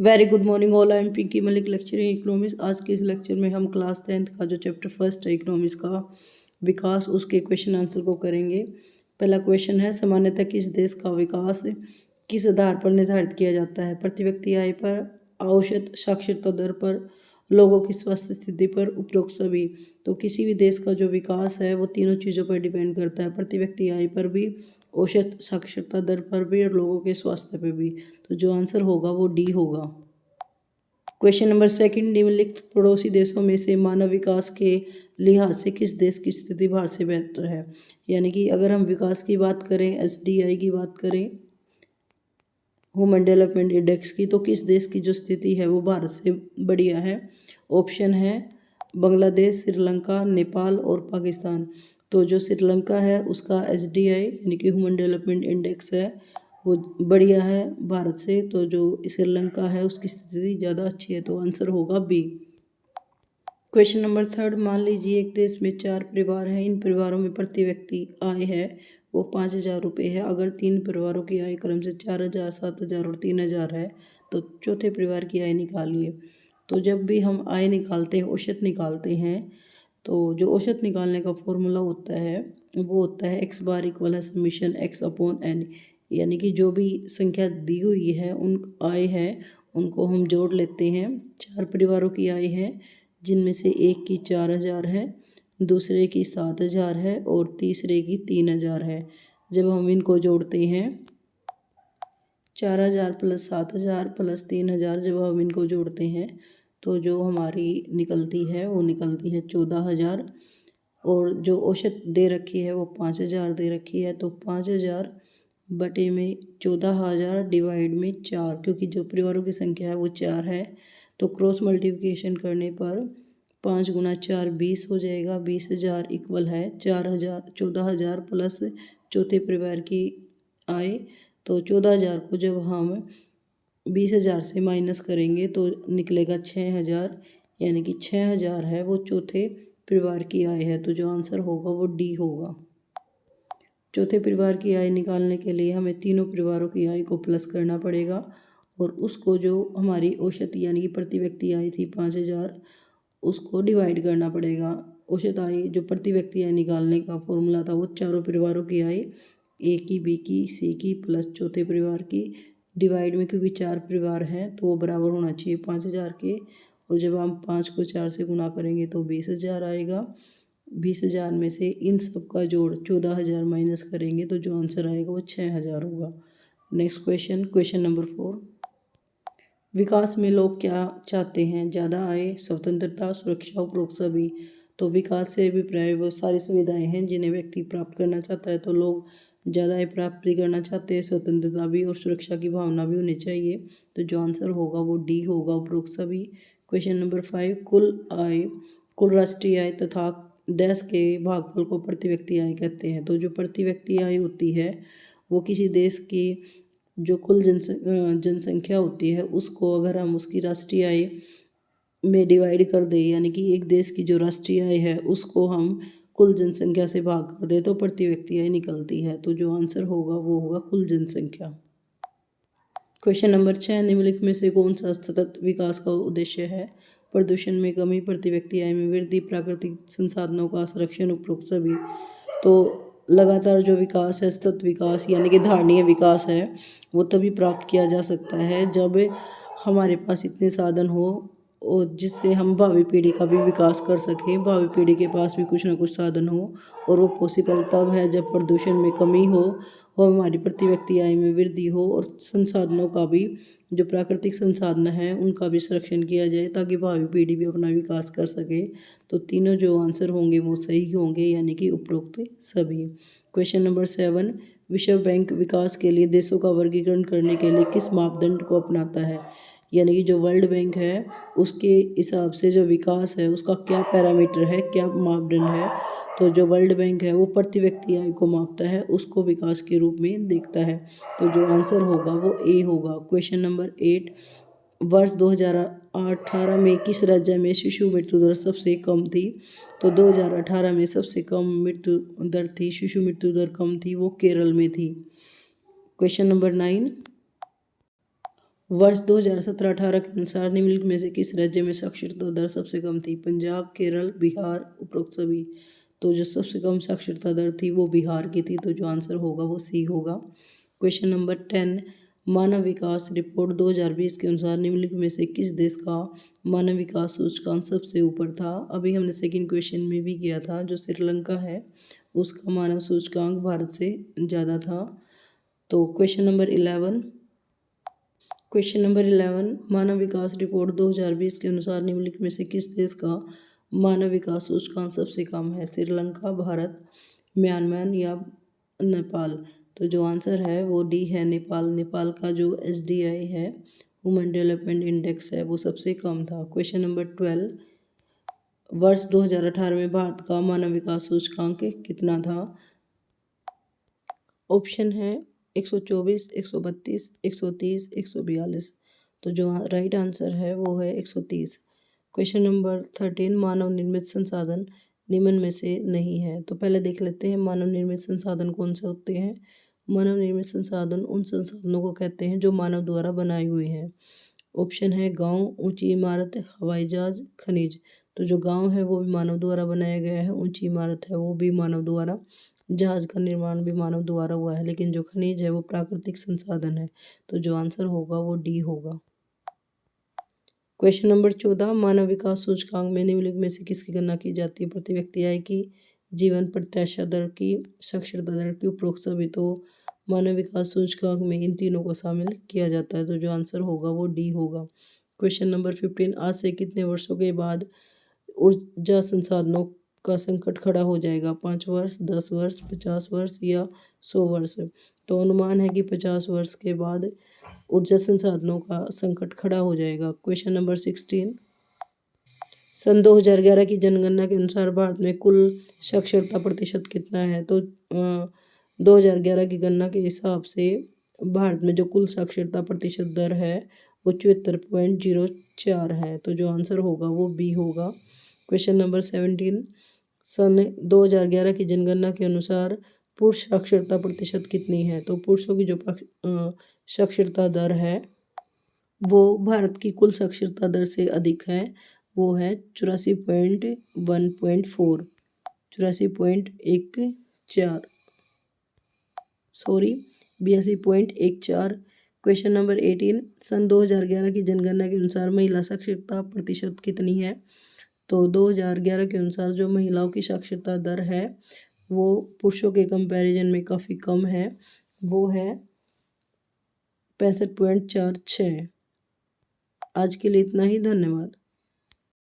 Very good morning all. I am Pinky Malik, lecturing economics. आज के इस लेक्चर में हम क्लास 10th का जो चैप्टर फर्स्ट है इकोनॉमिक्स का विकास, उसके क्वेश्चन आंसर को करेंगे। पहला क्वेश्चन है, सामान्यतः किस देश का विकास किस आधार पर निर्धारित किया जाता है? प्रति व्यक्ति आय पर, औसत साक्षरता दर पर, लोगों की स्वास्थ्य स्थिति पर, उपरोक्त सभी। तो किसी भी देश का जो विकास है वो तीनों चीज़ों पर डिपेंड करता है, प्रति व्यक्ति आय पर भी, औसत साक्षरता दर पर भी और लोगों के स्वास्थ्य पर भी। तो जो आंसर होगा वो डी होगा। क्वेश्चन नंबर सेकंड, निम्नलिखित पड़ोसी देशों में से मानव विकास के लिहाज से किस देश की स्थिति भारत से बेहतर है? यानी कि अगर हम विकास की बात करें, एसडीआई की बात करें, ह्यूमन डेवलपमेंट इंडेक्स की, तो किस देश की जो स्थिति है वो भारत से बढ़िया है? ऑप्शन है बांग्लादेश, श्रीलंका, नेपाल और पाकिस्तान। तो जो श्रीलंका है उसका एसडीआई यानी कि ह्यूमन डेवलपमेंट इंडेक्स है वो बढ़िया है भारत से, तो जो श्रीलंका है उसकी स्थिति ज़्यादा अच्छी है, तो आंसर होगा बी। क्वेश्चन नंबर थर्ड, मान लीजिए एक देश में 4 परिवार हैं। इन परिवारों में प्रति व्यक्ति आय है वो 5,000 रुपये है। अगर 3 परिवारों की आय क्रम से 4,000, 7,000 और 3,000 है तो चौथे परिवार की आय निकालिए। तो जब भी हम आय निकालते हैं, औसत निकालते हैं, तो जो औसत निकालने का फॉर्मूला होता है वो होता है x बार इक्वल है समीशन x अपॉन n। यानी कि जो भी संख्या दी हुई है उन आय है उनको हम जोड़ लेते हैं। 4 परिवारों की आय है जिनमें से एक की 4,000 है, दूसरे की 7,000 है और तीसरे की 3,000 है। जब हम इनको जोड़ते हैं 4,000 प्लस 7,000 प्लस 3,000, जब हम इनको जोड़ते हैं तो जो हमारी निकलती है वो निकलती है 14,000। और जो औसत दे रखी है वो 5,000 दे रखी है, तो 5,000 बटे में 14,000 डिवाइड में 4, क्योंकि जो परिवारों की संख्या है वो 4 है, तो क्रॉस मल्टीप्लिकेशन करने पर 5 गुना 4 20 हो जाएगा। 20,000 इक्वल है 4,000 14,000 प्लस चौथे परिवार की आय। तो 14,000 को जब हम 20,000 से माइनस करेंगे तो निकलेगा 6,000, यानी कि 6,000 है वो चौथे परिवार की आय है, तो जो आंसर होगा वो डी होगा। चौथे परिवार की आय निकालने के लिए हमें तीनों परिवारों की आय को प्लस करना पड़ेगा और उसको जो हमारी औसत यानी कि प्रति व्यक्ति आय थी 5,000 उसको डिवाइड करना पड़ेगा। औसत आय जो प्रति व्यक्ति आय निकालने का फॉर्मूला था वो चारों परिवारों की आय, ए की, बी की, सी की प्लस चौथे परिवार की डिवाइड में, क्योंकि 4 परिवार हैं तो वो बराबर होना चाहिए 5,000 के। और जब हम 5 को 4 से गुना करेंगे तो 20,000 आएगा। 20,000 में से इन सब का जोड़ 14,000 माइनस करेंगे तो जो आंसर आएगा वो 6,000 होगा। नेक्स्ट क्वेश्चन, क्वेश्चन नंबर 4, विकास में लोग क्या चाहते हैं? ज़्यादा आय, स्वतंत्रता, सुरक्षा, उपरोक्त सभी। तो विकास से अभिप्राय वो सारी सुविधाएं हैं जिन्हें व्यक्ति प्राप्त करना चाहता है, तो लोग ज़्यादा आय प्राप्त करना चाहते हैं, स्वतंत्रता भी और सुरक्षा की भावना भी होनी चाहिए, तो जो आंसर होगा वो डी होगा, उपरोक्त सभी। क्वेश्चन नंबर 5, कुल आय, कुल राष्ट्रीय आय तथा डैश के भागफल को प्रति व्यक्ति आय कहते हैं। तो जो प्रति व्यक्ति आय होती है वो किसी देश की जो कुल जनसंख्या होती है उसको अगर हम उसकी राष्ट्रीय आय में डिवाइड कर दें, यानी कि एक देश की जो राष्ट्रीय आय है उसको हम कुल जनसंख्या से भाग कर दें तो प्रति व्यक्ति आय निकलती है, तो जो आंसर होगा वो होगा कुल जनसंख्या। क्वेश्चन नंबर 6, निम्नलिखित में से कौन सा सतत विकास का उद्देश्य है? प्रदूषण में कमी, प्रति व्यक्ति आय में वृद्धि, प्राकृतिक संसाधनों का संरक्षण, उपरोक्त सभी। तो लगातार जो विकास है, सतत विकास यानी कि धारणीय विकास है, वो तभी प्राप्त किया जा सकता है जब हमारे पास इतने साधन हो और जिससे हम भावी पीढ़ी का भी विकास कर सकें, भावी पीढ़ी के पास भी कुछ ना कुछ साधन हो, और वो पॉसिबल तब है जब प्रदूषण में कमी हो और हमारी प्रति व्यक्ति आय में वृद्धि हो और संसाधनों का भी, जो प्राकृतिक संसाधन है उनका भी संरक्षण किया जाए ताकि भावी पीढ़ी भी अपना विकास कर सके। तो तीनों जो आंसर होंगे वो सही होंगे, यानी कि उपरोक्त सभी। क्वेश्चन नंबर 7, विश्व बैंक विकास के लिए देशों का वर्गीकरण करने के लिए किस मापदंड को अपनाता है? यानी कि जो वर्ल्ड बैंक है उसके हिसाब से जो विकास है उसका क्या पैरामीटर है, क्या मापदंड है? तो जो वर्ल्ड बैंक है वो प्रति व्यक्ति आय को मापता है, उसको विकास के रूप में देखता है, तो जो आंसर होगा वो ए होगा। क्वेश्चन नंबर 8, वर्ष 2018 में किस राज्य में शिशु मृत्यु दर सबसे कम थी? तो 2018 में सबसे कम मृत्यु दर थी, शिशु मृत्यु दर कम थी, वो केरल में थी। क्वेश्चन नंबर 9, वर्ष 2017-18 के अनुसार निम्नलिखित में से किस राज्य में साक्षरता दर सबसे कम थी? पंजाब, केरल, बिहार, उपरोक्त सभी। तो जो सबसे कम साक्षरता दर थी वो बिहार की थी, तो जो आंसर होगा वो सी होगा। क्वेश्चन नंबर 10, मानव विकास रिपोर्ट 2020 के अनुसार निम्नलिखित में से किस देश का मानव विकास सूचकांक सबसे ऊपर था? अभी हमने सेकंड क्वेश्चन में भी किया था, जो श्रीलंका है उसका मानव सूचकांक भारत से ज़्यादा था। तो क्वेश्चन नंबर 11, मानव विकास रिपोर्ट 2020 के अनुसार निम्नलिखित में से किस देश का मानव विकास सूचकांक सबसे कम है? श्रीलंका, भारत, म्यांमार या नेपाल। तो जो आंसर है वो डी है, नेपाल। नेपाल का जो SDI है, वुमेन डेवलपमेंट इंडेक्स है, वो सबसे कम था। क्वेश्चन नंबर 12, वर्ष 2018 में भारत का मानव विकास सूचकांक कितना था? ऑप्शन है 124, 132, 130, 142। तो जो राइट आंसर है वो है 130। क्वेश्चन नंबर 13, मानव निर्मित संसाधन निम्न में से नहीं है। तो पहले देख लेते हैं मानव निर्मित संसाधन कौन से होते हैं। मानव निर्मित संसाधन उन संसाधनों को कहते हैं जो मानव द्वारा बनाए हुए हैं। ऑप्शन है गांव, ऊंची इमारत, हवाई जहाज, खनिज। तो जो गांव है वो भी मानव द्वारा बनाया गया है, ऊंची इमारत है वो भी मानव द्वारा, जहाज का निर्माण भी मानव द्वारा हुआ है, लेकिन जो खनिज है वो प्राकृतिक संसाधन है। तो जो आंसर होगा वो डी होगा। क्वेश्चन नंबर 14, मानव विकास सूचकांक में निम्नलिखित में से किसकी गणना की जाती है? प्रति व्यक्ति आय की, जीवन प्रत्याशा दर की, साक्षरता दर की, उपरोक्त सभी। तो मानव विकास सूचकांक में इन तीनों को शामिल किया जाता है, तो जो आंसर होगा वो डी होगा। क्वेश्चन नंबर 15, आज से कितने वर्षों के बाद ऊर्जा संसाधनों का संकट खड़ा हो जाएगा? 5 वर्ष, 10 वर्ष, 50 वर्ष या 100 वर्ष। तो अनुमान है कि 50 वर्ष के बाद ऊर्जा संसाधनों का संकट खड़ा हो जाएगा। क्वेश्चन नंबर 16, सन 2011 की जनगणना के अनुसार भारत में कुल साक्षरता प्रतिशत कितना है? तो 2011 की गणना के हिसाब से भारत में जो कुल साक्षरता प्रतिशत दर है वो 74.04 है। तो जो आंसर होगा वो बी होगा। क्वेश्चन नंबर 17, सन 2011 की जनगणना के अनुसार पुरुष साक्षरता प्रतिशत कितनी है? तो पुरुषों की जो साक्षरता दर है वो भारत की कुल साक्षरता दर से अधिक है, वो है 84.1.4, 84.14, सॉरी 82.14। क्वेश्चन नंबर 18, सन 2011 की जनगणना के अनुसार महिला साक्षरता प्रतिशत कितनी है? तो 2011 के अनुसार जो महिलाओं की साक्षरता दर है वो पुरुषों के कंपैरिजन में काफ़ी कम है, वो है 65.46। आज के लिए इतना ही, धन्यवाद।